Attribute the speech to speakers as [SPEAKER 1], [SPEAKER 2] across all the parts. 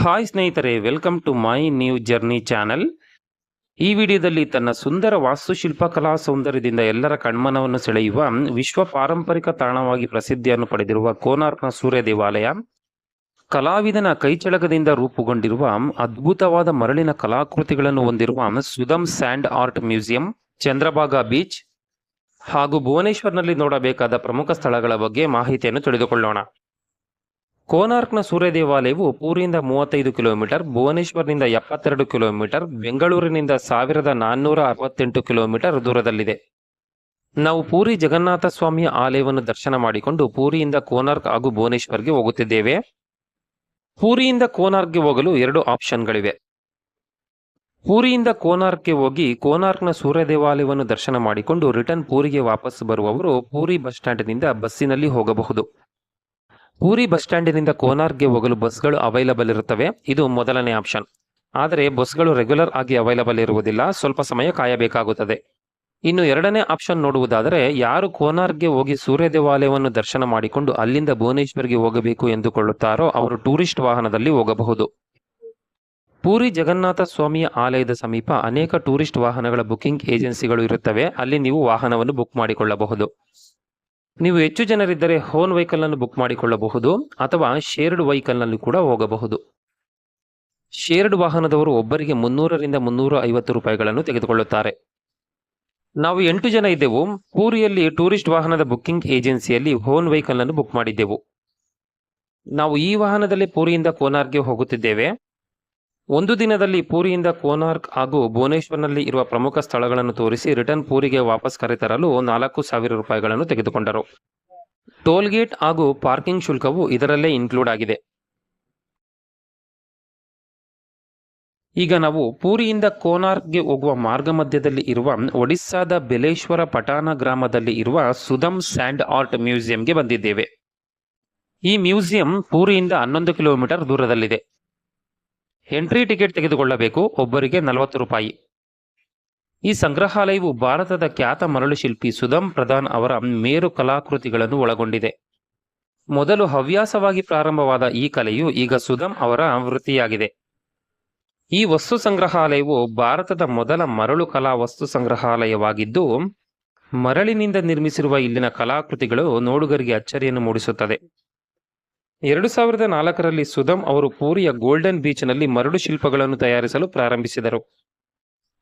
[SPEAKER 1] Hi ಸ್ನೇಹಿತರೆ, welcome to my new journey channel. ಈ ವಿಡಿಯೋದಲ್ಲಿ ತನ್ನ ಸುಂದರ ವಾಸ್ತುಶಿಲ್ಪ ಕಲಾ ಸೌಂದರ್ಯದಿಂದ ಎಲ್ಲರ ಕಣ್ಮನವನ್ನು ಸೆಳೆಯುವ ವಿಶ್ವ ಪಾರಂಪರಿಕ ತಾಣವಾಗಿ ಪ್ರಸಿದ್ಧಿಯನ್ನು ಪಡೆದಿರುವ ಕೋನಾರ್ಕ್ನ ಸೂರ್ಯ ದೇವಾಲಯ, ಕಲಾವಿದನ ಕೈಚಳಕದಿಂದ ರೂಪುಗೊಂಡಿರುವ ಅದ್ಭುತವಾದ ಮರಳಿನ ಕಲಾಕೃತಿಗಳನ್ನು ಹೊಂದಿರುವ ಸುದಮ್ and art museum, Chandrabhaga beach ಹಾಗೂ ಭುವನೇಶ್ವರ್ನಲ್ಲಿ ನೋಡಬೇಕಾದ ಪ್ರಮುಖ ಸ್ಥಳಗಳ ಬಗ್ಗೆ ಮಾಹಿತಿಯನ್ನು ತಿಳಿದುಕೊಳ್ಳೋಣ. ಕೋನಾರ್ಕ್ನ ಸೂರ್ಯ ದೇವಾಲಯವು ಪೂರಿಯಿಂದ 35 ಕಿಲೋಮೀಟರ್, ಭುವನೇಶ್ವರ್ನಿಂದ 72 ಕಿಲೋಮೀಟರ್, ಬೆಂಗಳೂರಿನಿಂದ 1468 ಕಿಲೋಮೀಟರ್ ದೂರದಲ್ಲಿದೆ. ನಾವು ಪೂರಿ ಜಗನ್ನಾಥ ಸ್ವಾಮಿಯ ಆಲಯವನ್ನು ದರ್ಶನ ಮಾಡಿಕೊಂಡು ಪೂರಿಯಿಂದ ಕೋನಾರ್ಕ್ ಹಾಗೂ ಭುವನೇಶ್ವರ್ಗೆ ಹೋಗುತ್ತಿದ್ದೇವೆ. ಪೂರಿಯಿಂದ ಕೋನಾರ್ಕ್ಗೆ ಹೋಗಲು 2 ಆಪ್ಷನ್ಗಳಿವೆ. ಪೂರಿಯಿಂದ ಕೋನಾರ್ಕ್ಗೆ ಹೋಗಿ ಕೋನಾರ್ಕ್ನ ಸೂರ್ಯ ದೇವಾಲಯವನ್ನು ದರ್ಶನ ಮಾಡಿಕೊಂಡು ರಿಟರ್ನ್ ಪೂರಿಗೆ ವಾಪಸ್ ಬರುವವರು ಪೂರಿ ಬಸ್ ಸ್ಟ್ಯಾಂಡ್ನಿಂದ ಬಸ್ಸಿನಲ್ಲಿ ಹೋಗಬಹುದು. ಪೂರಿ ಬಸ್ ಸ್ಟ್ಯಾಂಡಿನಿಂದ ಕೋನಾರ್ಕ್ಗೆ ಹೋಗಲು ಬಸ್ಗಳು ಅವೈಲಬಲ್ ಇರುತ್ತವೆ. ಇದು ಮೊದಲನೇ ಆಪ್ಷನ್. ಆದರೆ ಬಸ್ಗಳು ರೆಗ್ಯುಲರ್ ಆಗಿ ಅವೈಲಬಲ್ ಇರುವುದಿಲ್ಲ, ಸ್ವಲ್ಪ ಸಮಯ ಕಾಯಬೇಕಾಗುತ್ತದೆ. ಇನ್ನು ಎರಡನೇ ಆಪ್ಷನ್ ನೋಡುವುದಾದರೆ, ಯಾರು ಕೋನಾರ್ಕ್ಗೆ ಹೋಗಿ ಸೂರ್ಯ ದೇವಾಲಯವನ್ನು ದರ್ಶನ ಮಾಡಿಕೊಂಡು ಅಲ್ಲಿಂದ ಭುವನೇಶ್ವರ್ಗೆ ಹೋಗಬೇಕು ಎಂದುಕೊಳ್ಳುತ್ತಾರೋ ಅವರು ಟೂರಿಸ್ಟ್ ವಾಹನದಲ್ಲಿ ಹೋಗಬಹುದು. ಪೂರಿ ಜಗನ್ನಾಥ ಸ್ವಾಮಿಯ ಆಲಯದ ಸಮೀಪ ಅನೇಕ ಟೂರಿಸ್ಟ್ ವಾಹನಗಳ ಬುಕಿಂಗ್ ಏಜೆನ್ಸಿಗಳು ಇರುತ್ತವೆ. ಅಲ್ಲಿ ನೀವು ವಾಹನವನ್ನು ಬುಕ್ ಮಾಡಿಕೊಳ್ಳಬಹುದು. ನೀವು ಹೆಚ್ಚು ಜನರಿದ್ದರೆ ಓನ್ ವೆಹಿಕಲ್ ಅನ್ನು ಬುಕ್ ಮಾಡಿಕೊಳ್ಳಬಹುದು ಅಥವಾ ಶೇರ್ಡ್ ವೆಹಿಕಲ್ ನಲ್ಲಿ ಕೂಡ ಹೋಗಬಹುದು. ಶೇರ್ಡ್ ವಾಹನದವರು ಒಬ್ಬರಿಗೆ 300 ರಿಂದ 350 ರೂಪಾಯಿಗಳನ್ನು ತೆಗೆದುಕೊಳ್ಳುತ್ತಾರೆ. ನಾವು 8 ಜನ ಇದ್ದೆವು. ಪೂರಿಯಲ್ಲಿ ಟೂರಿಸ್ಟ್ ವಾಹನದ ಬುಕಿಂಗ್ ಏಜೆನ್ಸಿಯಲ್ಲಿ ಓನ್ ವೆಹಿಕಲ್ ಅನ್ನು ಬುಕ್ ಮಾಡಿದ್ದೆವು. ನಾವು ಈ ವಾಹನದಲ್ಲಿ ಪೂರಿಯಿಂದ ಕೋನಾರ್ಕ್ಗೆ ಹೋಗುತ್ತಿದ್ದೇವೆ. ಒಂದು ದಿನದಲ್ಲಿ ಪೂರಿಯಿಂದ ಕೋನಾರ್ಕ್ ಹಾಗೂ ಭುವನೇಶ್ವರ್ನಲ್ಲಿ ಇರುವ ಪ್ರಮುಖ ಸ್ಥಳಗಳನ್ನು ತೋರಿಸಿ ರಿಟರ್ನ್ ಪೂರಿಗೆ ವಾಪಸ್ ಕರೆತರಲು 4,000 ರೂಪಾಯಿಗಳನ್ನು ತೆಗೆದುಕೊಂಡರು. ಟೋಲ್ ಗೇಟ್ ಹಾಗೂ ಪಾರ್ಕಿಂಗ್ ಶುಲ್ಕವು ಇದರಲ್ಲೇ ಇನ್ಕ್ಲೂಡ್ ಆಗಿದೆ. ಈಗ ನಾವು ಪೂರಿಯಿಂದ ಕೋನಾರ್ಕ್ಗೆ ಹೋಗುವ ಮಾರ್ಗ ಮಧ್ಯದಲ್ಲಿ ಇರುವ ಒಡಿಸ್ಸಾದ ಬೆಲೇಶ್ವರ ಪಟಾನ ಗ್ರಾಮದಲ್ಲಿ ಇರುವ ಸುದಮ್ ಸ್ಯಾಂಡ್ ಆರ್ಟ್ ಮ್ಯೂಸಿಯಂಗೆ ಬಂದಿದ್ದೇವೆ. ಈ ಮ್ಯೂಸಿಯಂ ಪೂರಿಯಿಂದ 11 ಕಿಲೋಮೀಟರ್ ದೂರದಲ್ಲಿದೆ. ಎಂಟ್ರಿ ಟಿಕೆಟ್ ತೆಗೆದುಕೊಳ್ಳಬೇಕು. ಒಬ್ಬರಿಗೆ 40 ರೂಪಾಯಿ. ಈ ಸಂಗ್ರಹಾಲಯವು ಭಾರತದ ಖ್ಯಾತ ಮರಳು ಶಿಲ್ಪಿ ಸುದಮ್ ಪ್ರಧಾನ್ ಅವರ ಮೇರು ಕಲಾಕೃತಿಗಳನ್ನು ಒಳಗೊಂಡಿದೆ. ಮೊದಲು ಹವ್ಯಾಸವಾಗಿ ಪ್ರಾರಂಭವಾದ ಈ ಕಲೆಯು ಈಗ ಸುದಮ್ ಅವರ ವೃತ್ತಿಯಾಗಿದೆ. ಈ ವಸ್ತು ಸಂಗ್ರಹಾಲಯವು ಭಾರತದ ಮೊದಲ ಮರಳು ಕಲಾ ವಸ್ತು ಸಂಗ್ರಹಾಲಯವಾಗಿದ್ದು, ಮರಳಿನಿಂದ ನಿರ್ಮಿಸಿರುವ ಇಲ್ಲಿನ ಕಲಾಕೃತಿಗಳು ನೋಡುಗರಿಗೆ ಅಚ್ಚರಿಯನ್ನು ಮೂಡಿಸುತ್ತದೆ. 2004ರಲ್ಲಿ ಸುದಮ್ ಅವರು ಪೂರಿಯ ಗೋಲ್ಡನ್ ಬೀಚ್ನಲ್ಲಿ ಮರಳು ಶಿಲ್ಪಗಳನ್ನು ತಯಾರಿಸಲು ಪ್ರಾರಂಭಿಸಿದರು.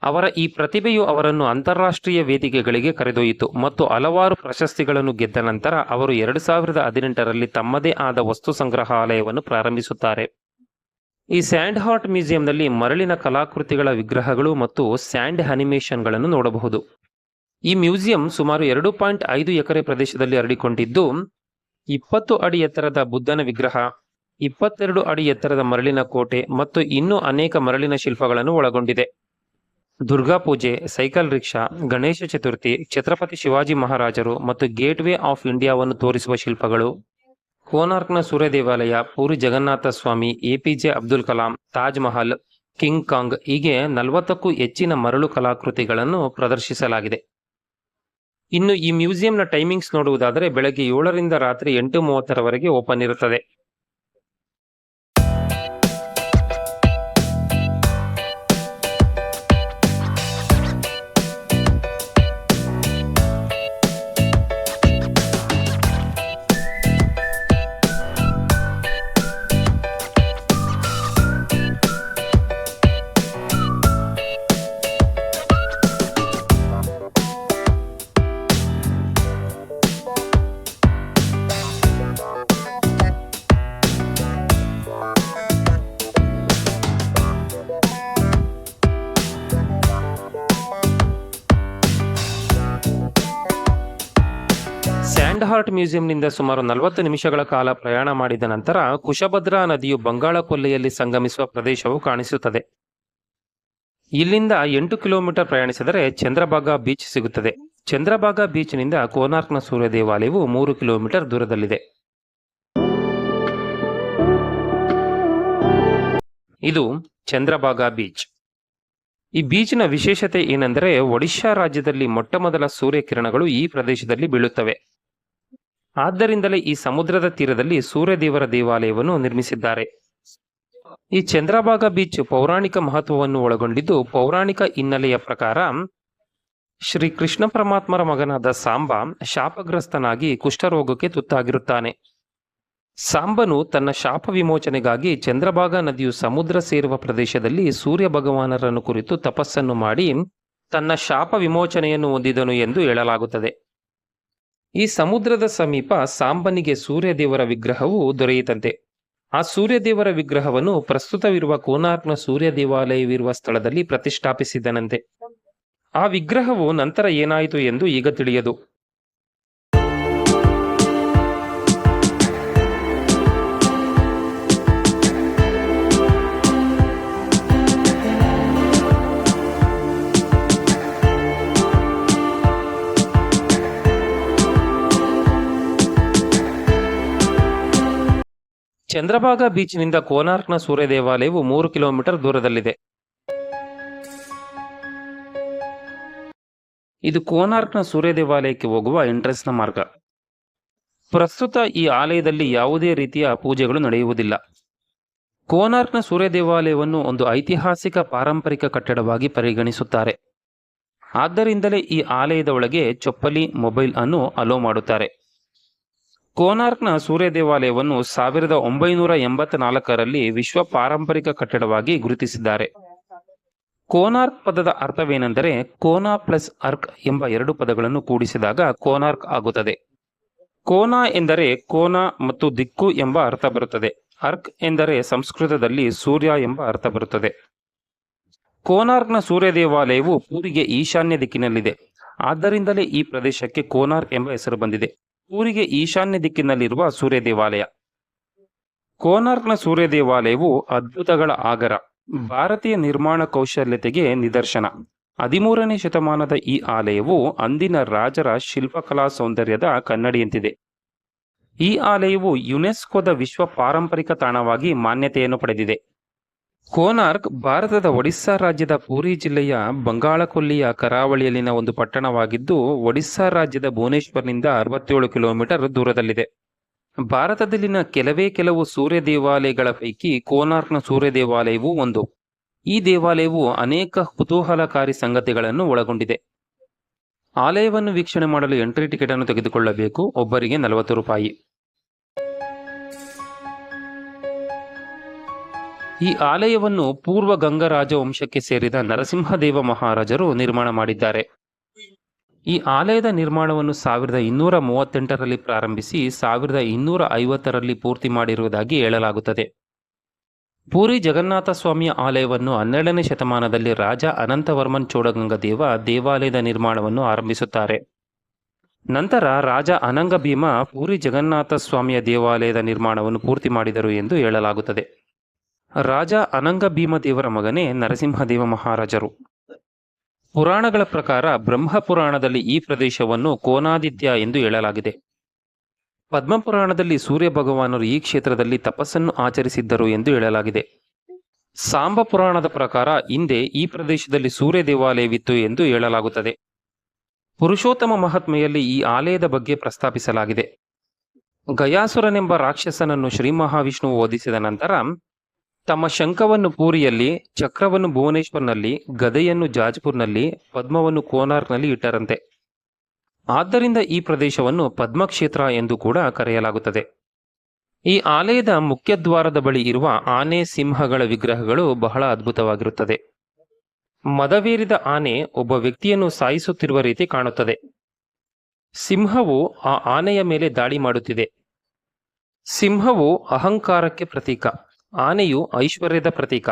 [SPEAKER 1] ಅವರ ಈ ಪ್ರತಿಭೆಯು ಅವರನ್ನು ಅಂತಾರಾಷ್ಟ್ರೀಯ ವೇದಿಕೆಗಳಿಗೆ ಕರೆದೊಯ್ಯಿತು ಮತ್ತು ಹಲವಾರು ಪ್ರಶಸ್ತಿಗಳನ್ನು ಗೆದ್ದ ನಂತರ ಅವರು 2018ರಲ್ಲಿ ತಮ್ಮದೇ ಆದ ವಸ್ತು ಸಂಗ್ರಹಾಲಯವನ್ನು ಪ್ರಾರಂಭಿಸುತ್ತಾರೆ. ಈ ಸ್ಯಾಂಡ್ ಆರ್ಟ್ ಮ್ಯೂಸಿಯಂನಲ್ಲಿ ಮರಳಿನ ಕಲಾಕೃತಿಗಳ ವಿಗ್ರಹಗಳು ಮತ್ತು ಸ್ಯಾಂಡ್ ಅನಿಮೇಷನ್ಗಳನ್ನು ನೋಡಬಹುದು. ಈ ಮ್ಯೂಸಿಯಂ ಸುಮಾರು 2.5 ಎಕರೆ ಪ್ರದೇಶದಲ್ಲಿ ಹರಡಿಕೊಂಡಿದ್ದು, 20 ಅಡಿ ಎತ್ತರದ ಬುದ್ಧನ ವಿಗ್ರಹ, 22 ಅಡಿ ಎತ್ತರದ ಮರಳಿನ ಕೋಟೆ ಮತ್ತು ಇನ್ನೂ ಅನೇಕ ಮರಳಿನ ಶಿಲ್ಪಗಳನ್ನು ಒಳಗೊಂಡಿದೆ. ದುರ್ಗಾ ಪೂಜೆ, ಸೈಕಲ್ ರಿಕ್ಷಾ, ಗಣೇಶ ಚತುರ್ಥಿ, ಛತ್ರಪತಿ ಶಿವಾಜಿ ಮಹಾರಾಜರು ಮತ್ತು ಗೇಟ್ ವೇ ಆಫ್ ಇಂಡಿಯಾವನ್ನು ತೋರಿಸುವ ಶಿಲ್ಪಗಳು, ಕೋನಾರ್ಕ್ನ ಸೂರ್ಯ ದೇವಾಲಯ, ಪೂರಿ ಜಗನ್ನಾಥ ಸ್ವಾಮಿ, APJ Abdul Kalam, Taj Mahal, king Kong ಹೀಗೆ 40ಕ್ಕೂ ಹೆಚ್ಚಿನ ಮರಳು ಕಲಾಕೃತಿಗಳನ್ನು ಪ್ರದರ್ಶಿಸಲಾಗಿದೆ. ಇನ್ನು ಈ ಮ್ಯೂಸಿಯಂನ ಟೈಮಿಂಗ್ಸ್ ನೋಡುವುದಾದರೆ ಬೆಳಗ್ಗೆ 7ರಿಂದ ರಾತ್ರಿ 8:30ರವರೆಗೆ ಓಪನ್ ಇರುತ್ತದೆ. ಸ್ಯಾಂಡ್ ಆರ್ಟ್ ಮ್ಯೂಸಿಯಂನಿಂದ ಸುಮಾರು 40 ನಿಮಿಷಗಳ ಕಾಲ ಪ್ರಯಾಣ ಮಾಡಿದ ನಂತರ ಕುಶಭದ್ರಾ ನದಿಯು ಬಂಗಾಳ ಕೊಲ್ಲಿಯಲ್ಲಿ ಸಂಗಮಿಸುವ ಪ್ರದೇಶವು ಕಾಣಿಸುತ್ತದೆ. ಇಲ್ಲಿಂದ 8 ಕಿಲೋಮೀಟರ್ ಪ್ರಯಾಣಿಸಿದರೆ ಚಂದ್ರಭಾಗಾ ಬೀಚ್ ಸಿಗುತ್ತದೆ. ಚಂದ್ರಭಾಗಾ ಬೀಚ್ನಿಂದ ಕೋನಾರ್ಕ್ನ ಸೂರ್ಯ ದೇವಾಲಯವು 3 ಕಿಲೋಮೀಟರ್ ದೂರದಲ್ಲಿದೆ. ಇದು ಚಂದ್ರಭಾಗಾ ಬೀಚ್. ಈ ಬೀಚ್ನ ವಿಶೇಷತೆ ಏನೆಂದರೆ, ಒಡಿಶಾ ರಾಜ್ಯದಲ್ಲಿ ಮೊಟ್ಟಮೊದಲ ಸೂರ್ಯ ಕಿರಣಗಳು ಈ ಪ್ರದೇಶದಲ್ಲಿ ಬೀಳುತ್ತವೆ. ಆದ್ದರಿಂದಲೇ ಈ ಸಮುದ್ರದ ತೀರದಲ್ಲಿ ಸೂರ್ಯದೇವರ ದೇವಾಲಯವನ್ನು ನಿರ್ಮಿಸಿದ್ದಾರೆ. ಈ ಚಂದ್ರಭಾಗ ಬೀಚ್ ಪೌರಾಣಿಕ ಮಹತ್ವವನ್ನು ಒಳಗೊಂಡಿದ್ದು, ಪೌರಾಣಿಕ ಹಿನ್ನೆಲೆಯ ಪ್ರಕಾರ ಶ್ರೀ ಕೃಷ್ಣ ಪರಮಾತ್ಮರ ಮಗನಾದ ಸಾಂಬ ಶಾಪಗ್ರಸ್ತನಾಗಿ ಕುಷ್ಠರೋಗಕ್ಕೆ ತುತ್ತಾಗಿರುತ್ತಾನೆ. ಸಾಂಬನು ತನ್ನ ಶಾಪ ವಿಮೋಚನೆಗಾಗಿ ಚಂದ್ರಭಾಗ ನದಿಯು ಸಮುದ್ರ ಸೇರುವ ಪ್ರದೇಶದಲ್ಲಿ ಸೂರ್ಯ ಭಗವಾನರನ್ನು ಕುರಿತು ತಪಸ್ಸನ್ನು ಮಾಡಿ ತನ್ನ ಶಾಪ ವಿಮೋಚನೆಯನ್ನು ಹೊಂದಿದನು ಎಂದು ಹೇಳಲಾಗುತ್ತದೆ. ಈ ಸಮುದ್ರದ ಸಮೀಪ ಸಾಂಬನಿಗೆ ಸೂರ್ಯದೇವರ ವಿಗ್ರಹವು ದೊರೆಯಿತಂತೆ. ಆ ಸೂರ್ಯದೇವರ ವಿಗ್ರಹವನ್ನು ಪ್ರಸ್ತುತವಿರುವ ಕೋನಾರ್ಕ್ನ ಸೂರ್ಯ ದೇವಾಲಯವಿರುವ ಸ್ಥಳದಲ್ಲಿ ಪ್ರತಿಷ್ಠಾಪಿಸಿದನಂತೆ. ಆ ವಿಗ್ರಹವು ನಂತರ ಏನಾಯಿತು ಎಂದು ಈಗ ತಿಳಿಯದು. ಚಂದ್ರಭಾಗ ಬೀಚ್ನಿಂದ ಕೋನಾರ್ಕ್ನ ಸೂರ್ಯ ದೇವಾಲಯವು 3 ಕಿಲೋಮೀಟರ್ ದೂರದಲ್ಲಿದೆ. ಇದು ಕೋನಾರ್ಕ್ನ ಸೂರ್ಯ ದೇವಾಲಯಕ್ಕೆ ಹೋಗುವ ಎಂಟ್ರೆನ್ಸ್ನ ಮಾರ್ಗ. ಪ್ರಸ್ತುತ ಈ ಆಲಯದಲ್ಲಿ ಯಾವುದೇ ರೀತಿಯ ಪೂಜೆಗಳು ನಡೆಯುವುದಿಲ್ಲ. ಕೋನಾರ್ಕ್ನ ಸೂರ್ಯ ದೇವಾಲಯವನ್ನು ಒಂದು ಐತಿಹಾಸಿಕ ಪಾರಂಪರಿಕ ಕಟ್ಟಡವಾಗಿ ಪರಿಗಣಿಸುತ್ತಾರೆ. ಆದ್ದರಿಂದಲೇ ಈ ಆಲಯದ ಒಳಗೆ ಚಪ್ಪಲಿ, ಮೊಬೈಲ್ ಅನ್ನು ಅಲೋ ಮಾಡುತ್ತಾರೆ. ಕೋನಾರ್ಕ್ನ ಸೂರ್ಯ ದೇವಾಲಯವನ್ನು 1984ರಲ್ಲಿ ವಿಶ್ವ ಪಾರಂಪರಿಕ ಕಟ್ಟಡವಾಗಿ ಗುರುತಿಸಿದ್ದಾರೆ. ಕೋನಾರ್ಕ್ ಪದದ ಅರ್ಥವೇನೆಂದರೆ ಕೋನಾ ಪ್ಲಸ್ ಅರ್ಕ್ ಎಂಬ 2 ಪದಗಳನ್ನು ಕೂಡಿಸಿದಾಗ ಕೋನಾರ್ಕ್ ಆಗುತ್ತದೆ. ಕೋನಾ ಎಂದರೆ ಕೋನ ಮತ್ತು ದಿಕ್ಕು ಎಂಬ ಅರ್ಥ ಬರುತ್ತದೆ. ಅರ್ಕ್ ಎಂದರೆ ಸಂಸ್ಕೃತದಲ್ಲಿ ಸೂರ್ಯ ಎಂಬ ಅರ್ಥ ಬರುತ್ತದೆ. ಕೋನಾರ್ಕ್ನ ಸೂರ್ಯ ದೇವಾಲಯವು ಪೂರಿಗೆ ಈಶಾನ್ಯ ದಿಕ್ಕಿನಲ್ಲಿದೆ. ಆದ್ದರಿಂದಲೇ ಈ ಪ್ರದೇಶಕ್ಕೆ ಕೋನಾರ್ಕ್ ಎಂಬ ಹೆಸರು ಬಂದಿದೆ. ಪೂರಿಗೆ ಈಶಾನ್ಯ ದಿಕ್ಕಿನಲ್ಲಿರುವ ಸೂರ್ಯ ದೇವಾಲಯ. ಕೋನಾರ್ಕ್ನ ಸೂರ್ಯ ದೇವಾಲಯವು ಅದ್ಭುತಗಳ ಆಗರ, ಭಾರತೀಯ ನಿರ್ಮಾಣ ಕೌಶಲ್ಯತೆಗೆ ನಿದರ್ಶನ. 13ನೇ ಶತಮಾನದ ಈ ಆಲಯವು ಅಂದಿನ ರಾಜರ ಶಿಲ್ಪಕಲಾ ಸೌಂದರ್ಯದ ಕನ್ನಡಿಯಂತಿದೆ. ಈ ಆಲಯವು ಯುನೆಸ್ಕೋದ ವಿಶ್ವ ಪಾರಂಪರಿಕ ತಾಣವಾಗಿ ಮಾನ್ಯತೆಯನ್ನು ಪಡೆದಿದೆ. ಕೋನಾರ್ಕ್ ಭಾರತದ ಒಡಿಸ್ಸಾ ರಾಜ್ಯದ ಪೂರಿ ಜಿಲ್ಲೆಯ ಬಂಗಾಳಕೊಲ್ಲಿಯ ಕರಾವಳಿಯಲ್ಲಿನ ಒಂದು ಪಟ್ಟಣವಾಗಿದ್ದು, ಒಡಿಸ್ಸಾ ರಾಜ್ಯದ ಭುವನೇಶ್ವರ್ನಿಂದ 67 ಕಿಲೋಮೀಟರ್ ದೂರದಲ್ಲಿದೆ. ಭಾರತದಲ್ಲಿನ ಕೆಲವು ಸೂರ್ಯ ದೇವಾಲಯಗಳ ಪೈಕಿ ಕೋನಾರ್ಕ್ನ ಸೂರ್ಯ ದೇವಾಲಯವೂ ಒಂದು. ಈ ದೇವಾಲಯವು ಅನೇಕ ಕುತೂಹಲಕಾರಿ ಸಂಗತಿಗಳನ್ನು ಒಳಗೊಂಡಿದೆ. ಆಲಯವನ್ನು ವೀಕ್ಷಣೆ ಮಾಡಲು ಎಂಟ್ರಿ ಟಿಕೆಟ್ ಅನ್ನು ತೆಗೆದುಕೊಳ್ಳಬೇಕು. ಒಬ್ಬರಿಗೆ 40 ರೂಪಾಯಿ. ಈ ಆಲಯವನ್ನು ಪೂರ್ವ ಗಂಗ ರಾಜವಂಶಕ್ಕೆ ಸೇರಿದ ನರಸಿಂಹದೇವ ಮಹಾರಾಜರು ನಿರ್ಮಾಣ ಮಾಡಿದ್ದಾರೆ. ಈ ಆಲಯದ ನಿರ್ಮಾಣವನ್ನು 1238ರಲ್ಲಿ ಪ್ರಾರಂಭಿಸಿ 1250ರಲ್ಲಿ ಪೂರ್ತಿ ಮಾಡಿರುವುದಾಗಿ ಹೇಳಲಾಗುತ್ತದೆ. ಪೂರಿ ಜಗನ್ನಾಥ ಸ್ವಾಮಿಯ ಆಲಯವನ್ನು 12ನೇ ಶತಮಾನದಲ್ಲಿ ರಾಜ ಅನಂತವರ್ಮನ್ ಚೋಡಗಂಗದೇವ ದೇವಾಲಯದ ನಿರ್ಮಾಣವನ್ನು ಆರಂಭಿಸುತ್ತಾರೆ. ನಂತರ ರಾಜ ಅನಂಗಭೀಮ ಪೂರಿ ಜಗನ್ನಾಥ ಸ್ವಾಮಿಯ ದೇವಾಲಯದ ನಿರ್ಮಾಣವನ್ನು ಪೂರ್ತಿ ಮಾಡಿದರು ಎಂದು ಹೇಳಲಾಗುತ್ತದೆ. ರಾಜ ಅನಂಗಭೀಮ ದೇವರ ಮಗನೇ ನರಸಿಂಹದೇವ ಮಹಾರಾಜರು. ಪುರಾಣಗಳ ಪ್ರಕಾರ ಬ್ರಹ್ಮಪುರಾಣದಲ್ಲಿ ಈ ಪ್ರದೇಶವನ್ನು ಕೋನಾದಿತ್ಯ ಎಂದು ಹೇಳಲಾಗಿದೆ. ಪದ್ಮಪುರಾಣದಲ್ಲಿ ಸೂರ್ಯ ಭಗವಾನರು ಈ ಕ್ಷೇತ್ರದಲ್ಲಿ ತಪಸ್ಸನ್ನು ಆಚರಿಸಿದ್ದರು ಎಂದು ಹೇಳಲಾಗಿದೆ. ಸಾಂಬ ಪುರಾಣದ ಪ್ರಕಾರ ಹಿಂದೆ ಈ ಪ್ರದೇಶದಲ್ಲಿ ಸೂರ್ಯ ದೇವಾಲಯವಿತ್ತು ಎಂದು ಹೇಳಲಾಗುತ್ತದೆ. ಪುರುಷೋತ್ತಮ ಮಹಾತ್ಮೆಯಲ್ಲಿ ಈ ಆಲಯದ ಬಗ್ಗೆ ಪ್ರಸ್ತಾಪಿಸಲಾಗಿದೆ. ಗಯಾಸುರನೆಂಬ ರಾಕ್ಷಸನನ್ನು ಶ್ರೀ ಮಹಾವಿಷ್ಣುವು ವಧಿಸಿದ ನಂತರ ತಮ್ಮ ಶಂಖವನ್ನು ಪೂರಿಯಲ್ಲಿ, ಚಕ್ರವನ್ನು ಭುವನೇಶ್ವರ್ನಲ್ಲಿ, ಗದೆಯನ್ನು ಜಾಜ್ಪುರ್ನಲ್ಲಿ, ಪದ್ಮವನ್ನು ಕೋನಾರ್ಕ್ನಲ್ಲಿ ಇಟ್ಟರಂತೆ. ಆದ್ದರಿಂದ ಈ ಪ್ರದೇಶವನ್ನು ಪದ್ಮಕ್ಷೇತ್ರ ಎಂದು ಕೂಡ ಕರೆಯಲಾಗುತ್ತದೆ. ಈ ಆಲಯದ ಮುಖ್ಯ ದ್ವಾರದ ಬಳಿ ಇರುವ ಆನೆ, ಸಿಂಹಗಳ ವಿಗ್ರಹಗಳು ಬಹಳ ಅದ್ಭುತವಾಗಿರುತ್ತದೆ. ಮದವೇರಿದ ಆನೆ ಒಬ್ಬ ವ್ಯಕ್ತಿಯನ್ನು ಸಾಯಿಸುತ್ತಿರುವ ರೀತಿ ಕಾಣುತ್ತದೆ. ಸಿಂಹವು ಆ ಆನೆಯ ಮೇಲೆ ದಾಳಿ ಮಾಡುತ್ತಿದೆ. ಸಿಂಹವು ಅಹಂಕಾರಕ್ಕೆ ಪ್ರತೀಕ, ಆನೆಯು ಐಶ್ವರ್ಯದ ಪ್ರತೀಕ.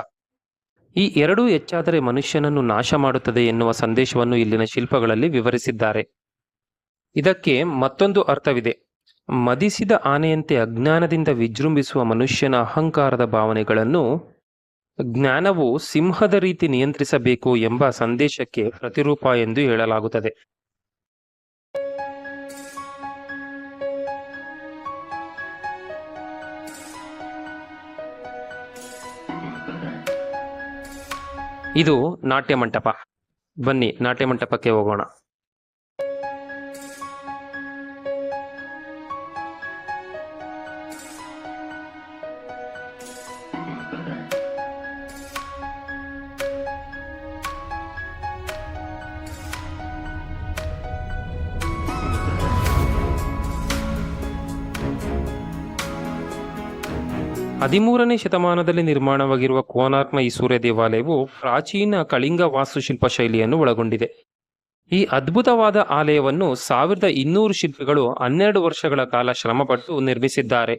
[SPEAKER 1] ಈ ಎರಡೂ ಹೆಚ್ಚಾದರೆ ಮನುಷ್ಯನನ್ನು ನಾಶ ಮಾಡುತ್ತದೆ ಎನ್ನುವ ಸಂದೇಶವನ್ನು ಇಲ್ಲಿನ ಶಿಲ್ಪಗಳಲ್ಲಿ ವಿವರಿಸಿದ್ದಾರೆ. ಇದಕ್ಕೆ ಮತ್ತೊಂದು ಅರ್ಥವಿದೆ. ಮದಿಸಿದ ಆನೆಯಂತೆ ಅಜ್ಞಾನದಿಂದ ವಿಜೃಂಭಿಸುವ ಮನುಷ್ಯನ ಅಹಂಕಾರದ ಭಾವನೆಗಳನ್ನು ಜ್ಞಾನವು ಸಿಂಹದ ರೀತಿ ನಿಯಂತ್ರಿಸಬೇಕು ಎಂಬ ಸಂದೇಶಕ್ಕೆ ಪ್ರತಿರೂಪ ಎಂದು ಹೇಳಲಾಗುತ್ತದೆ. ಇದು ನಾಟ್ಯ ಮಂಟಪ. ಬನ್ನಿ ನಾಟ್ಯ ಮಂಟಪಕ್ಕೆ ಹೋಗೋಣ. 13ನೇ ಶತಮಾನದಲ್ಲಿ ನಿರ್ಮಾಣವಾಗಿರುವ ಕೋನಾರ್ಕ್ನ ಈ ಸೂರ್ಯ ದೇವಾಲಯವು ಪ್ರಾಚೀನ ಕಳಿಂಗ ವಾಸ್ತುಶಿಲ್ಪ ಶೈಲಿಯನ್ನು ಒಳಗೊಂಡಿದೆ. ಈ ಅದ್ಭುತವಾದ ಆಲಯವನ್ನು 1200 ಶಿಲ್ಪಿಗಳು 12 ವರ್ಷಗಳ ಕಾಲ ಶ್ರಮಪಟ್ಟು ನಿರ್ಮಿಸಿದ್ದಾರೆ.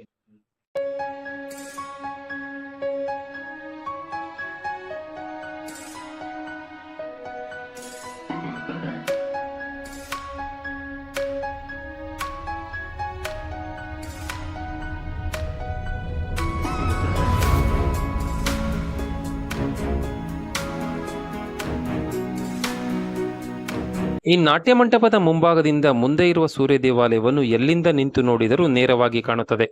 [SPEAKER 1] ಈ ನಾಟ್ಯ ಮಂಟಪದ ಮುಂಭಾಗದಿಂದ ಮುಂದೆ ಇರುವ ಸೂರ್ಯ ದೇವಾಲಯವನ್ನು ಎಲ್ಲಿಂದ ನಿಂತು ನೋಡಿದರೂ ನೇರವಾಗಿ ಕಾಣುತ್ತದೆ.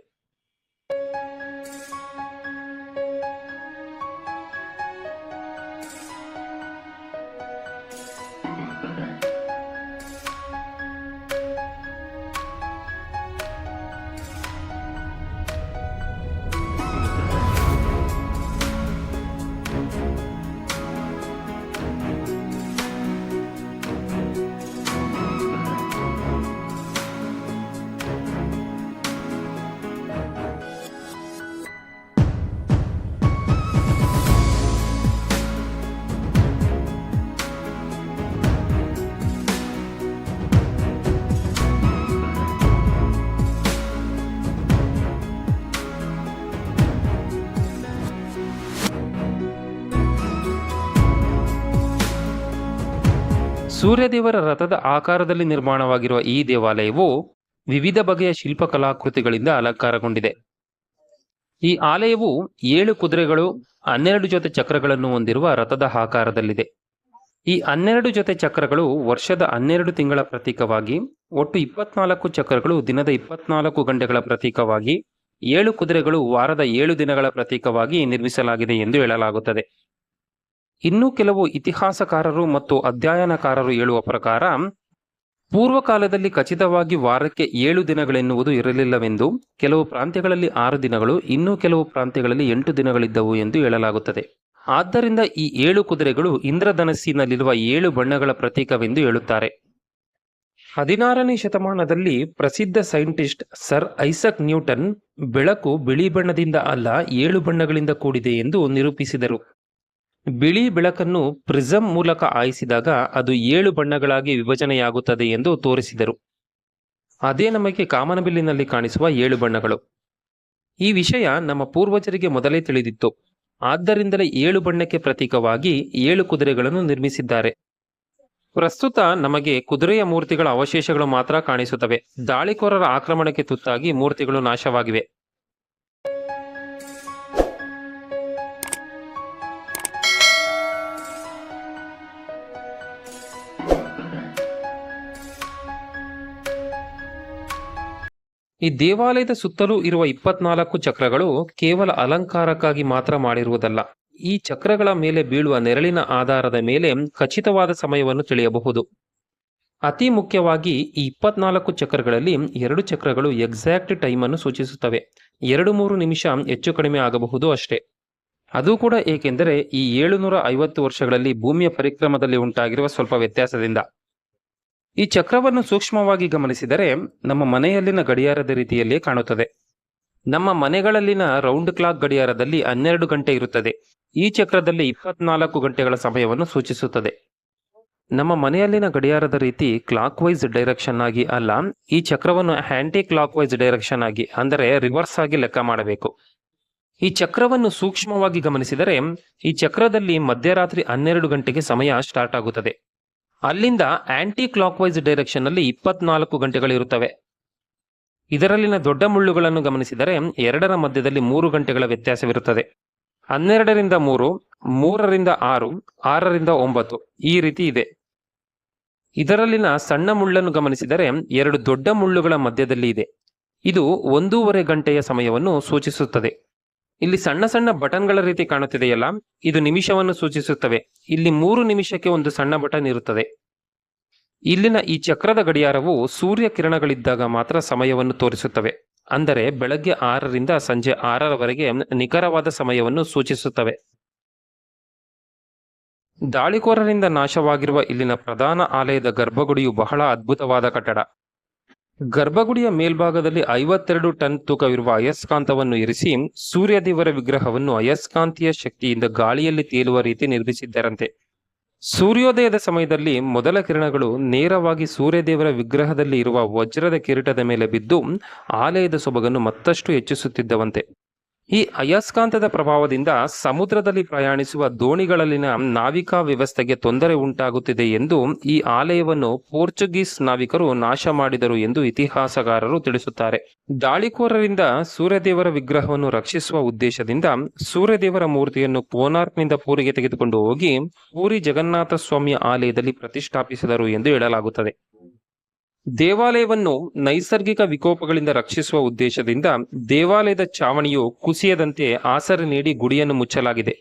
[SPEAKER 1] ಸೂರ್ಯದೇವರ ರಥದ ಆಕಾರದಲ್ಲಿ ನಿರ್ಮಾಣವಾಗಿರುವ ಈ ದೇವಾಲಯವು ವಿವಿಧ ಬಗೆಯ ಶಿಲ್ಪಕಲಾಕೃತಿಗಳಿಂದ ಅಲಂಕಾರಗೊಂಡಿದೆ. ಈ ಆಲಯವು 7 ಕುದುರೆಗಳು 12 ಜೊತೆ ಚಕ್ರಗಳನ್ನು ಹೊಂದಿರುವ ರಥದ ಆಕಾರದಲ್ಲಿದೆ. ಈ 12 ಜೊತೆ ಚಕ್ರಗಳು ವರ್ಷದ 12 ತಿಂಗಳ ಪ್ರತೀಕವಾಗಿ, ಒಟ್ಟು 24 ಚಕ್ರಗಳು ದಿನದ 24 ಗಂಟೆಗಳ ಪ್ರತೀಕವಾಗಿ, 7 ಕುದುರೆಗಳು ವಾರದ 7 ದಿನಗಳ ಪ್ರತೀಕವಾಗಿ ನಿರ್ಮಿಸಲಾಗಿದೆ ಎಂದು ಹೇಳಲಾಗುತ್ತದೆ. ಇನ್ನು ಕೆಲವು ಇತಿಹಾಸಕಾರರು ಮತ್ತು ಅಧ್ಯಯನಕಾರರು ಹೇಳುವ ಪ್ರಕಾರ ಪೂರ್ವಕಾಲದಲ್ಲಿ ಖಚಿತವಾಗಿ ವಾರಕ್ಕೆ 7 ದಿನಗಳೆನ್ನುವುದು ಇರಲಿಲ್ಲವೆಂದು, ಕೆಲವು ಪ್ರಾಂತ್ಯಗಳಲ್ಲಿ 6 ದಿನಗಳು, ಇನ್ನು ಕೆಲವು ಪ್ರಾಂತ್ಯಗಳಲ್ಲಿ 8 ದಿನಗಳಿದ್ದವು ಎಂದು ಹೇಳಲಾಗುತ್ತದೆ. ಆದ್ದರಿಂದ ಈ 7 ಕುದುರೆಗಳು ಇಂದ್ರಧನಸ್ಸಿನಲ್ಲಿರುವ 7 ಬಣ್ಣಗಳ ಪ್ರತೀಕವೆಂದು ಹೇಳುತ್ತಾರೆ. 16ನೇ ಶತಮಾನದಲ್ಲಿ ಪ್ರಸಿದ್ಧ ಸೈಂಟಿಸ್ಟ್ ಸರ್ ಐಸಕ್ ನ್ಯೂಟನ್ ಬೆಳಕು ಬಿಳಿ ಬಣ್ಣದಿಂದ ಅಲ್ಲ 7 ಬಣ್ಣಗಳಿಂದ ಕೂಡಿದೆ ಎಂದು ನಿರೂಪಿಸಿದರು. ಬಿಳಿ ಬೆಳಕನ್ನು ಪ್ರಿಸಂ ಮೂಲಕ ಹಾಯಿಸಿದಾಗ ಅದು 7 ಬಣ್ಣಗಳಾಗಿ ವಿಭಜನೆಯಾಗುತ್ತದೆ ಎಂದು ತೋರಿಸಿದರು. ಅದೇ ನಮಗೆ ಕಾಮನಬಿಲ್ಲಿನಲ್ಲಿ ಕಾಣಿಸುವ 7 ಬಣ್ಣಗಳು. ಈ ವಿಷಯ ನಮ್ಮ ಪೂರ್ವಜರಿಗೆ ಮೊದಲೇ ತಿಳಿದಿತ್ತು. ಆದ್ದರಿಂದಲೇ 7 ಬಣ್ಣಕ್ಕೆ ಪ್ರತೀಕವಾಗಿ 7 ಕುದುರೆಗಳನ್ನು ನಿರ್ಮಿಸಿದ್ದಾರೆ. ಪ್ರಸ್ತುತ ನಮಗೆ ಕುದುರೆಯ ಮೂರ್ತಿಗಳ ಅವಶೇಷಗಳು ಮಾತ್ರ ಕಾಣಿಸುತ್ತವೆ. ದಾಳಿಕೋರರ ಆಕ್ರಮಣಕ್ಕೆ ತುತ್ತಾಗಿ ಮೂರ್ತಿಗಳು ನಾಶವಾಗಿವೆ. ಈ ದೇವಾಲಯದ ಸುತ್ತಲೂ ಇರುವ 24 ಚಕ್ರಗಳು ಕೇವಲ ಅಲಂಕಾರಕ್ಕಾಗಿ ಮಾತ್ರ ಮಾಡಿರುವುದಲ್ಲ. ಈ ಚಕ್ರಗಳ ಮೇಲೆ ಬೀಳುವ ನೆರಳಿನ ಆಧಾರದ ಮೇಲೆ ಖಚಿತವಾದ ಸಮಯವನ್ನು ತಿಳಿಯಬಹುದು. ಅತಿ ಮುಖ್ಯವಾಗಿ ಈ 24 ಚಕ್ರಗಳಲ್ಲಿ 2 ಚಕ್ರಗಳು ಎಕ್ಸಾಕ್ಟ್ ಟೈಮ್ ಅನ್ನು ಸೂಚಿಸುತ್ತವೆ. 2-3 ನಿಮಿಷ ಹೆಚ್ಚು ಕಡಿಮೆ ಆಗಬಹುದು ಅಷ್ಟೇ. ಅದು ಕೂಡ ಏಕೆಂದರೆ ಈ 750 ವರ್ಷಗಳಲ್ಲಿ ಭೂಮಿಯ ಪರಿಕ್ರಮದಲ್ಲಿ ಉಂಟಾಗಿರುವ ಸ್ವಲ್ಪ ವ್ಯತ್ಯಾಸದಿಂದ. ಈ ಚಕ್ರವನ್ನು ಸೂಕ್ಷ್ಮವಾಗಿ ಗಮನಿಸಿದರೆ ನಮ್ಮ ಮನೆಯಲ್ಲಿನ ಗಡಿಯಾರದ ರೀತಿಯಲ್ಲಿಯೇ ಕಾಣುತ್ತದೆ. ನಮ್ಮ ಮನೆಗಳಲ್ಲಿನ ರೌಂಡ್ ಕ್ಲಾಕ್ ಗಡಿಯಾರದಲ್ಲಿ 12 ಗಂಟೆ ಇರುತ್ತದೆ. ಈ ಚಕ್ರದಲ್ಲಿ 24 ಗಂಟೆಗಳ ಸಮಯವನ್ನು ಸೂಚಿಸುತ್ತದೆ. ನಮ್ಮ ಮನೆಯಲ್ಲಿನ ಗಡಿಯಾರದ ರೀತಿ ಕ್ಲಾಕ್ ವೈಸ್ ಡೈರೆಕ್ಷನ್ ಆಗಿ ಅಲ್ಲ, ಈ ಚಕ್ರವನ್ನು ಆಂಟಿ ಕ್ಲಾಕ್ ವೈಸ್ ಡೈರೆಕ್ಷನ್ ಆಗಿ, ಅಂದರೆ ರಿವರ್ಸ್ ಆಗಿ ಲೆಕ್ಕ ಮಾಡಬೇಕು. ಈ ಚಕ್ರವನ್ನು ಸೂಕ್ಷ್ಮವಾಗಿ ಗಮನಿಸಿದರೆ ಈ ಚಕ್ರದಲ್ಲಿ ಮಧ್ಯರಾತ್ರಿ 12 ಗಂಟೆಗೆ ಸಮಯ ಸ್ಟಾರ್ಟ್ ಆಗುತ್ತದೆ. ಅಲ್ಲಿಂದ ಆಂಟಿ ಕ್ಲಾಕ್ ವೈಸ್ ಡೈರೆಕ್ಷನ್ ನಲ್ಲಿ 24 ಗಂಟೆಗಳಿರುತ್ತವೆ. ಇದರಲ್ಲಿನ ದೊಡ್ಡ ಮುಳ್ಳುಗಳನ್ನು ಗಮನಿಸಿದರೆ 2ರ ಮಧ್ಯದಲ್ಲಿ 3 ಗಂಟೆಗಳ ವ್ಯತ್ಯಾಸವಿರುತ್ತದೆ. 12ರಿಂದ 3, 3ರಿಂದ 6, 6ರಿಂದ 9 ಈ ರೀತಿ ಇದೆ. ಇದರಲ್ಲಿನ ಸಣ್ಣ ಮುಳ್ಳನ್ನು ಗಮನಿಸಿದರೆ 2 ದೊಡ್ಡ ಮುಳ್ಳುಗಳ ಮಧ್ಯದಲ್ಲಿ ಇದೆ. ಇದು 1.5 ಗಂಟೆಯ ಸಮಯವನ್ನು ಸೂಚಿಸುತ್ತದೆ. ಇಲ್ಲಿ ಸಣ್ಣ ಸಣ್ಣ ಬಟನ್ಗಳ ರೀತಿ ಕಾಣುತ್ತಿದೆಯಲ್ಲ, ಇದು ನಿಮಿಷವನ್ನು ಸೂಚಿಸುತ್ತವೆ. ಇಲ್ಲಿ 3 ನಿಮಿಷಕ್ಕೆ ಒಂದು ಸಣ್ಣ ಬಟನ್ ಇರುತ್ತದೆ. ಇಲ್ಲಿನ ಈ ಚಕ್ರದ ಗಡಿಯಾರವು ಸೂರ್ಯ ಕಿರಣಗಳಿದ್ದಾಗ ಮಾತ್ರ ಸಮಯವನ್ನು ತೋರಿಸುತ್ತವೆ. ಅಂದರೆ ಬೆಳಗ್ಗೆ 6ರಿಂದ ಸಂಜೆ 6ರವರೆಗೆ ನಿಖರವಾದ ಸಮಯವನ್ನು ಸೂಚಿಸುತ್ತವೆ. ದಾಳಿಕೋರರಿಂದ ನಾಶವಾಗಿರುವ ಇಲ್ಲಿನ ಪ್ರಧಾನ ಆಲಯದ ಗರ್ಭಗುಡಿಯು ಬಹಳ ಅದ್ಭುತವಾದ ಕಟ್ಟಡ. ಗರ್ಭಗುಡಿಯ ಮೇಲ್ಭಾಗದಲ್ಲಿ 52 ಟನ್ ತೂಕವಿರುವ ಅಯಸ್ಕಾಂತವನ್ನು ಇರಿಸಿ ಸೂರ್ಯದೇವರ ವಿಗ್ರಹವನ್ನು ಅಯಸ್ಕಾಂತೀಯ ಶಕ್ತಿಯಿಂದ ಗಾಳಿಯಲ್ಲಿ ತೇಲುವ ರೀತಿ ನಿರ್ಮಿಸಿದ್ದರಂತೆ. ಸೂರ್ಯೋದಯದ ಸಮಯದಲ್ಲಿ ಮೊದಲ ಕಿರಣಗಳು ನೇರವಾಗಿ ಸೂರ್ಯದೇವರ ವಿಗ್ರಹದಲ್ಲಿ ಇರುವ ವಜ್ರದ ಕಿರೀಟದ ಮೇಲೆ ಬಿದ್ದು ಆಲಯದ ಸೊಬಗನ್ನು ಮತ್ತಷ್ಟು ಹೆಚ್ಚಿಸುತ್ತಿದ್ದವಂತೆ. ಈ ಅಯಸ್ಕಾಂತದ ಪ್ರಭಾವದಿಂದ ಸಮುದ್ರದಲ್ಲಿ ಪ್ರಯಾಣಿಸುವ ದೋಣಿಗಳಲ್ಲಿನ ನಾವಿಕಾ ವ್ಯವಸ್ಥೆಗೆ ತೊಂದರೆ ಉಂಟಾಗುತ್ತಿದೆ ಎಂದು ಈ ಆಲಯವನ್ನು ಪೋರ್ಚುಗೀಸ್ ನಾವಿಕರು ನಾಶ ಮಾಡಿದರು ಎಂದು ಇತಿಹಾಸಗಾರರು ತಿಳಿಸುತ್ತಾರೆ. ದಾಳಿಕೋರರಿಂದ ಸೂರ್ಯದೇವರ ವಿಗ್ರಹವನ್ನು ರಕ್ಷಿಸುವ ಉದ್ದೇಶದಿಂದ ಸೂರ್ಯದೇವರ ಮೂರ್ತಿಯನ್ನು ಕೋನಾರ್ಕ್ನಿಂದ ಪೂರಿಗೆ ತೆಗೆದುಕೊಂಡು ಹೋಗಿ ಪೂರಿ ಜಗನ್ನಾಥ ಸ್ವಾಮಿಯ ಆಲಯದಲ್ಲಿ ಪ್ರತಿಷ್ಠಾಪಿಸಿದರು ಎಂದು ಹೇಳಲಾಗುತ್ತದೆ. ದೇವಾಲಯವನ್ನು ನೈಸರ್ಗಿಕ ವಿಕೋಪಗಳಿಂದ ರಕ್ಷಿಸುವ ಉದ್ದೇಶದಿಂದ ದೇವಾಲಯದ ಚಾವಣಿಯು ಕುಸಿಯದಂತೆ ಆಸರೆ ನೀಡಿ ಗುಡಿಯನ್ನು ಮುಚ್ಚಲಾಗಿದೆ.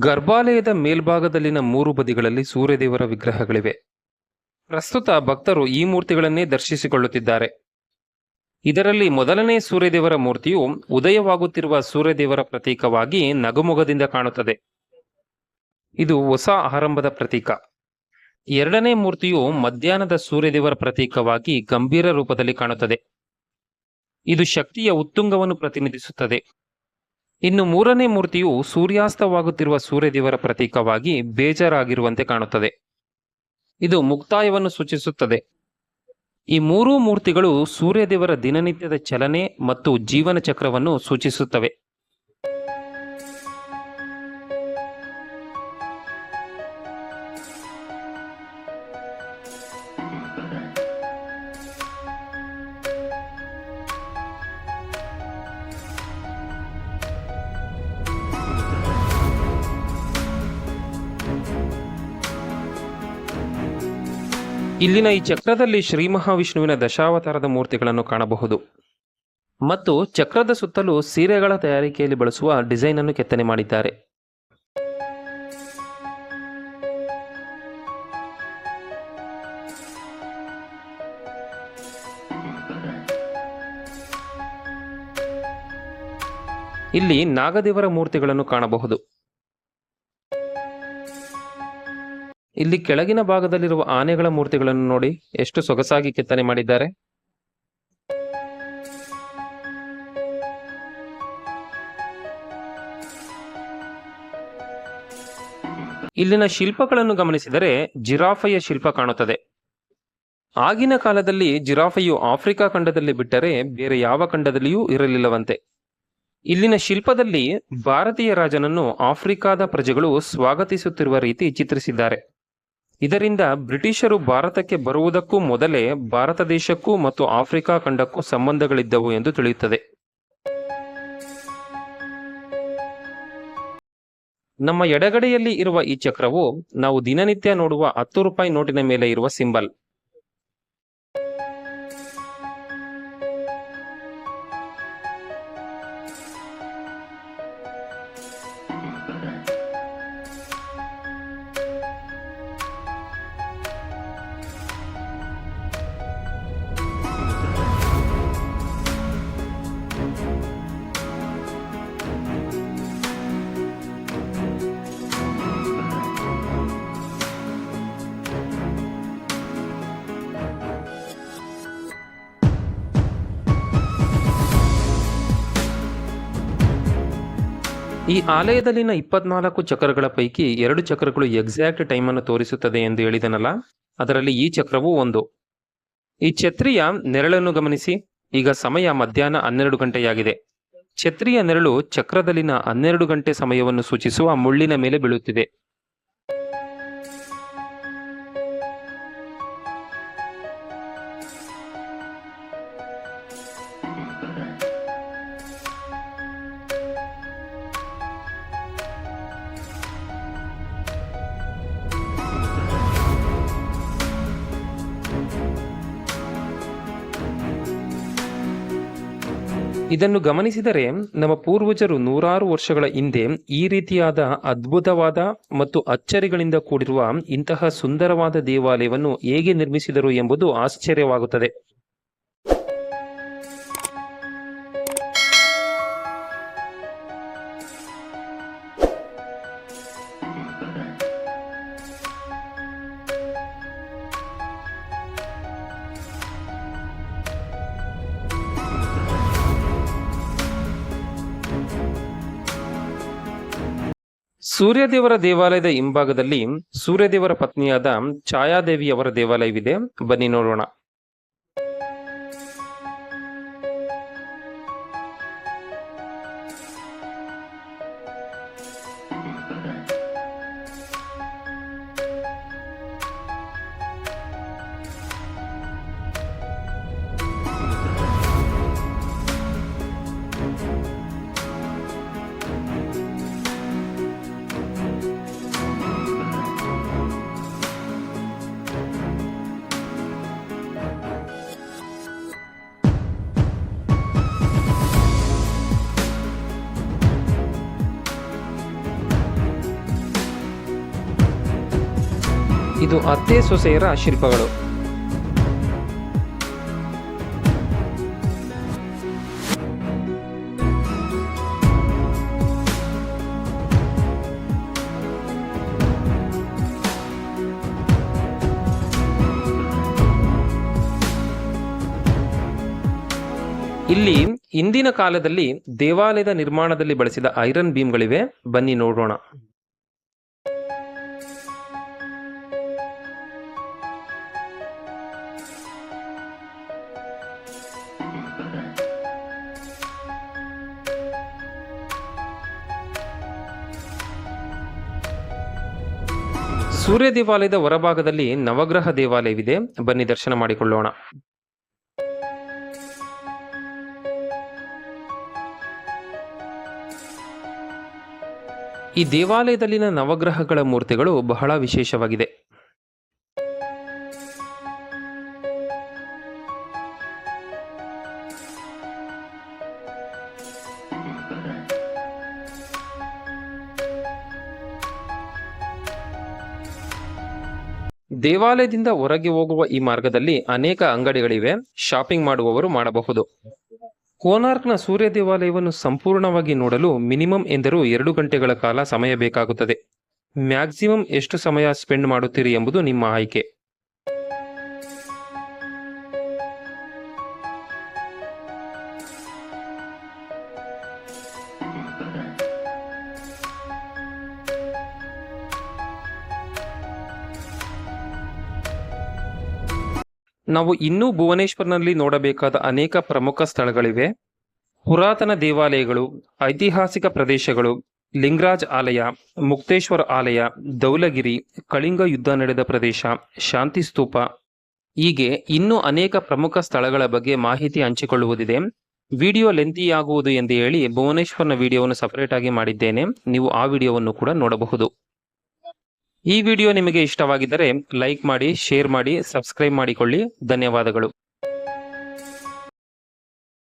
[SPEAKER 1] ಗರ್ಭಾಲಯದ ಮೇಲ್ಭಾಗದಲ್ಲಿನ 3 ಬದಿಗಳಲ್ಲಿ ಸೂರ್ಯದೇವರ ವಿಗ್ರಹಗಳಿವೆ. ಪ್ರಸ್ತುತ ಭಕ್ತರು ಈ ಮೂರ್ತಿಗಳನ್ನೇ ದರ್ಶಿಸಿಕೊಳ್ಳುತ್ತಿದ್ದಾರೆ. ಇದರಲ್ಲಿ ಮೊದಲನೇ ಸೂರ್ಯದೇವರ ಮೂರ್ತಿಯು ಉದಯವಾಗುತ್ತಿರುವ ಸೂರ್ಯದೇವರ ಪ್ರತೀಕವಾಗಿ ನಗುಮೊಗದಿಂದ ಕಾಣುತ್ತದೆ. ಇದು ಹೊಸ ಆರಂಭದ ಪ್ರತೀಕ. ಎರಡನೇ ಮೂರ್ತಿಯು ಮಧ್ಯಾಹ್ನದ ಸೂರ್ಯದೇವರ ಪ್ರತೀಕವಾಗಿ ಗಂಭೀರ ರೂಪದಲ್ಲಿ ಕಾಣುತ್ತದೆ. ಇದು ಶಕ್ತಿಯ ಉತ್ತುಂಗವನ್ನು ಪ್ರತಿನಿಧಿಸುತ್ತದೆ. ಇನ್ನು ಮೂರನೇ ಮೂರ್ತಿಯು ಸೂರ್ಯಾಸ್ತವಾಗುತ್ತಿರುವ ಸೂರ್ಯದೇವರ ಪ್ರತೀಕವಾಗಿ ಬೇಜಾರಾಗಿರುವಂತೆ ಕಾಣುತ್ತದೆ. ಇದು ಮುಕ್ತಾಯವನ್ನು ಸೂಚಿಸುತ್ತದೆ. ಈ ಮೂರೂ ಮೂರ್ತಿಗಳು ಸೂರ್ಯದೇವರ ದಿನನಿತ್ಯದ ಚಲನೆ ಮತ್ತು ಜೀವನ ಚಕ್ರವನ್ನು ಸೂಚಿಸುತ್ತವೆ. ಇಲ್ಲಿನ ಈ ಚಕ್ರದಲ್ಲಿ ಶ್ರೀ ಮಹಾವಿಷ್ಣುವಿನ ದಶಾವತಾರದ ಮೂರ್ತಿಗಳನ್ನು ಕಾಣಬಹುದು ಮತ್ತು ಚಕ್ರದ ಸುತ್ತಲೂ ಸೀರೆಗಳ ತಯಾರಿಕೆಯಲ್ಲಿ ಬಳಸುವ ಡಿಸೈನ್ ಅನ್ನು ಕೆತ್ತನೆ ಮಾಡಿದ್ದಾರೆ. ಇಲ್ಲಿ ನಾಗದೇವರ ಮೂರ್ತಿಗಳನ್ನು ಕಾಣಬಹುದು. ಇಲ್ಲಿ ಕೆಳಗಿನ ಭಾಗದಲ್ಲಿರುವ ಆನೆಗಳ ಮೂರ್ತಿಗಳನ್ನು ನೋಡಿ ಎಷ್ಟು ಸೊಗಸಾಗಿ ಕೆತ್ತನೆ ಮಾಡಿದ್ದಾರೆ. ಇಲ್ಲಿನ ಶಿಲ್ಪಗಳನ್ನು ಗಮನಿಸಿದರೆ ಜಿರಾಫೆಯ ಶಿಲ್ಪ ಕಾಣುತ್ತದೆ. ಆಗಿನ ಕಾಲದಲ್ಲಿ ಜಿರಾಫೆಯು ಆಫ್ರಿಕಾ ಖಂಡದಲ್ಲಿ ಬಿಟ್ಟರೆ ಬೇರೆ ಯಾವ ಖಂಡದಲ್ಲಿಯೂ ಇರಲಿಲ್ಲವಂತೆ. ಇಲ್ಲಿನ ಶಿಲ್ಪದಲ್ಲಿ ಭಾರತೀಯ ರಾಜನನ್ನು ಆಫ್ರಿಕಾದ ಪ್ರಜೆಗಳು ಸ್ವಾಗತಿಸುತ್ತಿರುವ ರೀತಿ ಚಿತ್ರಿಸಿದ್ದಾರೆ. ಇದರಿಂದ ಬ್ರಿಟಿಷರು ಭಾರತಕ್ಕೆ ಬರುವುದಕ್ಕೂ ಮೊದಲೇ ಭಾರತ ದೇಶಕ್ಕೂ ಮತ್ತು ಆಫ್ರಿಕಾ ಖಂಡಕ್ಕೂ ಸಂಬಂಧಗಳಿದ್ದವು ಎಂದು ತಿಳಿಯುತ್ತದೆ. ನಮ್ಮ ಎಡಗಡೆಯಲ್ಲಿ ಇರುವ ಈ ಚಕ್ರವು ನಾವು ದಿನನಿತ್ಯ ನೋಡುವ 10 ರೂಪಾಯಿ ನೋಟಿನ ಮೇಲೆ ಇರುವ ಸಿಂಬಲ್. ಈ ಆಲಯದಲ್ಲಿನ 24 ಚಕ್ರಗಳ ಪೈಕಿ 2 ಚಕ್ರಗಳು ಎಕ್ಸಾಕ್ಟ್ ಟೈಮ್ ಅನ್ನು ತೋರಿಸುತ್ತದೆ ಎಂದು ಹೇಳಿದನಲ್ಲ, ಅದರಲ್ಲಿ ಈ ಚಕ್ರವೂ ಒಂದು. ಈ ಛತ್ರಿಯ ನೆರಳನ್ನು ಗಮನಿಸಿ. ಈಗ ಸಮಯ ಮಧ್ಯಾಹ್ನ 12 ಗಂಟೆಯಾಗಿದೆ. ಛತ್ರಿಯ ನೆರಳು ಚಕ್ರದಲ್ಲಿನ 12 ಗಂಟೆ ಸಮಯವನ್ನು ಸೂಚಿಸುವ ಮುಳ್ಳಿನ ಮೇಲೆ ಬೀಳುತ್ತಿದೆ. ಇದನ್ನು ಗಮನಿಸಿದರೆ ನಮ್ಮ ಪೂರ್ವಜರು ನೂರಾರು ವರ್ಷಗಳ ಹಿಂದೆ ಈ ರೀತಿಯಾದ ಅದ್ಭುತವಾದ ಮತ್ತು ಅಚ್ಚರಿಗಳಿಂದ ಕೂಡಿರುವ ಇಂತಹ ಸುಂದರವಾದ ದೇವಾಲಯವನ್ನು ಹೇಗೆ ನಿರ್ಮಿಸಿದರು ಎಂಬುದು ಆಶ್ಚರ್ಯವಾಗುತ್ತದೆ. ಸೂರ್ಯದೇವರ ದೇವಾಲಯದ ಹಿಂಭಾಗದಲ್ಲಿ ಸೂರ್ಯದೇವರ ಪತ್ನಿಯಾದ ಛಾಯಾದೇವಿಯವರ ದೇವಾಲಯವಿದೆ. ಬನ್ನಿ ನೋಡೋಣ. ಇದು ಅತ್ತೆ ಸೊಸೆಯರ ಶಿಲ್ಪಗಳು. ಇಲ್ಲಿ ಇಂದಿನ ಕಾಲದಲ್ಲಿ ದೇವಾಲಯದ ನಿರ್ಮಾಣದಲ್ಲಿ ಬಳಸಿದ ಐರನ್ ಬೀಮ್ಗಳಿವೆ. ಬನ್ನಿ ನೋಡೋಣ. ಸೂರ್ಯ ದೇವಾಲಯದ ಹೊರಭಾಗದಲ್ಲಿ ನವಗ್ರಹ ದೇವಾಲಯವಿದೆ. ಬನ್ನಿ ದರ್ಶನ ಮಾಡಿಕೊಳ್ಳೋಣ. ಈ ದೇವಾಲಯದಲ್ಲಿನ ನವಗ್ರಹಗಳ ಮೂರ್ತಿಗಳು ಬಹಳ ವಿಶೇಷವಾಗಿದೆ. ದೇವಾಲಯದಿಂದ ಹೊರಗೆ ಹೋಗುವ ಈ ಮಾರ್ಗದಲ್ಲಿ ಅನೇಕ ಅಂಗಡಿಗಳಿವೆ. ಶಾಪಿಂಗ್ ಮಾಡುವವರು ಮಾಡಬಹುದು. ಕೋನಾರ್ಕ್ನ ಸೂರ್ಯ ದೇವಾಲಯವನ್ನು ಸಂಪೂರ್ಣವಾಗಿ ನೋಡಲು ಮಿನಿಮಮ್ ಎಂದರೂ 2 ಗಂಟೆಗಳ ಕಾಲ ಸಮಯ ಬೇಕಾಗುತ್ತದೆ. ಮ್ಯಾಕ್ಸಿಮಮ್ ಎಷ್ಟು ಸಮಯ ಸ್ಪೆಂಡ್ ಮಾಡುತ್ತೀರಿ ಎಂಬುದು ನಿಮ್ಮ ಆಯ್ಕೆ. ನಾವು ಇನ್ನೂ ಭುವನೇಶ್ವರ್ನಲ್ಲಿ ನೋಡಬೇಕಾದ ಅನೇಕ ಪ್ರಮುಖ ಸ್ಥಳಗಳಿವೆ. ಪುರಾತನ ದೇವಾಲಯಗಳು, ಐತಿಹಾಸಿಕ ಪ್ರದೇಶಗಳು, ಲಿಂಗರಾಜ್ ಆಲಯ, ಮುಕ್ತೇಶ್ವರ ಆಲಯ, ಧೌಲಗಿರಿ, ಕಳಿಂಗ ಯುದ್ಧ ನಡೆದ ಪ್ರದೇಶ, ಶಾಂತಿ ಸ್ತೂಪ, ಹೀಗೆ ಇನ್ನೂ ಅನೇಕ ಪ್ರಮುಖ ಸ್ಥಳಗಳ ಬಗ್ಗೆ ಮಾಹಿತಿ ಹಂಚಿಕೊಳ್ಳುವುದಿದೆ. ವಿಡಿಯೋ ಲೆಂತಿಯಾಗುವುದು ಎಂದು ಹೇಳಿ ಭುವನೇಶ್ವರ್ನ ವಿಡಿಯೋವನ್ನು ಸಪರೇಟ್ ಆಗಿ ಮಾಡಿದ್ದೇನೆ. ನೀವು ಆ ವಿಡಿಯೋವನ್ನು ಕೂಡ ನೋಡಬಹುದು. ಈ ವಿಡಿಯೋ ನಿಮಗೆ ಇಷ್ಟವಾಗಿದ್ದರೆ ಲೈಕ್ ಮಾಡಿ, ಶೇರ್ ಮಾಡಿ, ಸಬ್ಸ್ಕ್ರೈಬ್ ಮಾಡಿಕೊಳ್ಳಿ. ಧನ್ಯವಾದಗಳು.